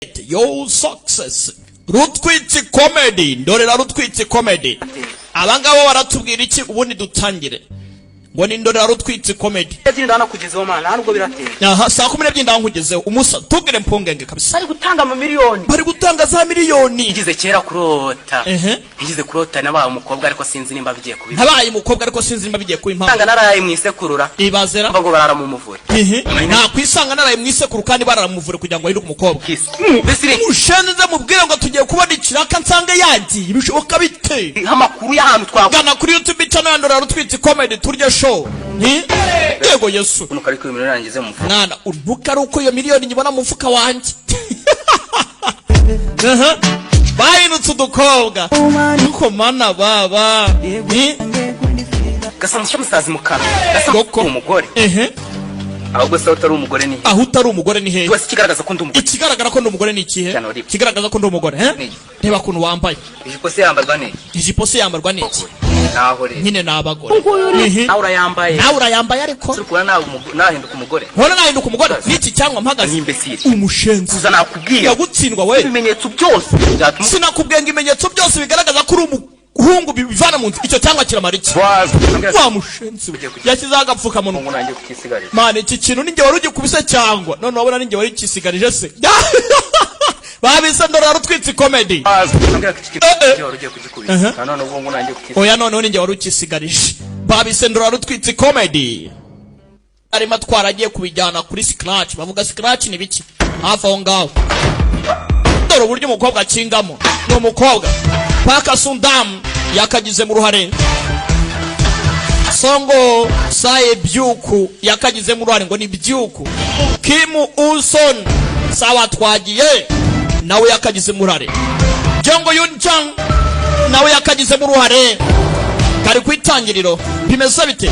Your success. Rutwitsi comedy. Ndorera Rutwitsi comedy. Abangabo baratubwira iki ubundi dutangire. Ngo ni ndorera Rutwitsi comedy. Ndana kugezeho mana nubwo birateye. Aha saa 12 ndanga kugezeho umusa tugire mpongenge kabisa. Bari gutanga amamiliyoni. Bari gutanga za miliyoni. Ngize kera kurota. Ngize kurota nabaye umukobwa ariko sinzi nimba bigiye kubiba. Nabaye umukobwa ariko sinzi nimba bigiye kuba impamvu. Sanga naraye mwisekurura. Ibazera. Bago barara mu muvure. Nta kwisanga naraye mwisekuru kandi barara mu muvure kugira ngo ahinduke umukobwa. Besire. Ushenze mubwire ngo tugiye kubona ikiraka nsanga yagiye bishoboka bite. Amakuru y'ahantu twagana kuri YouTube channel ndorera Rutwitsi comedy turye show. Yego Yesu. Uno kari ko miliyoni yangize mu mufuka. Nana untuka ruko iyo miliyoni nyibona mu mufuka wanje. Bayinutse udukobwa. Nuko mana baba. Gasa musazi mukara. Gasa umugore. Ahubwo se utari umugore ni. Aho utari umugore ni he? Wese kigaragaza ko ndi umugore. Ikigaragara ko ndi umugore ni ikihe? Kigaragaza ko ndi umugore, Reba kuntu wambaye. Ijipo se yambarwa ni. Ijipo se yambarwa ni iki? Naho re. Nyine nabagore. Naura yambaye. Naura yambaye ariko. Surukura nahinduka umugore. Hona nahinduka umugore. Niki cyangwa mpagaze. Ni imbesire. Umushenzi. Kuza nakubwiye. Yagutsindwa we. Ibimenyetso byose. Sinakubwenga ibimenyetso byose bigaragaza ko uri umuhungu bivana mu nzi. Icyo cyangwa kiramara iki? Wa mushenzi. Yakiza agapfuka mu ngo nanjye kukisigarira. Mane iki kintu ninjye wari ugikubise cyangwa none wabona ninjye wari kisigarije se. Babise ndorera Rutwitsi comedy. Oya none ninjye wari ukisigarije. Babise ndorera Rutwitsi comedy. Arimo twaragiye kubijyana kuri Scratch. Bavuga Scratch ni biki? Hafa aho ngaho. Dore uburyo umukobwa akingamo. Ni umukobwa. Paka Sundam yakagize mu ruhare. Songo Sae Byuku yakagize mu ruhare ngo ni Byuku. Kim Ulson sawa twagiye nawe yakagize mu ruhare. Jongo Yunchang nawe yakagize mu ruhare. Kari kwitangiriro bimeze bite?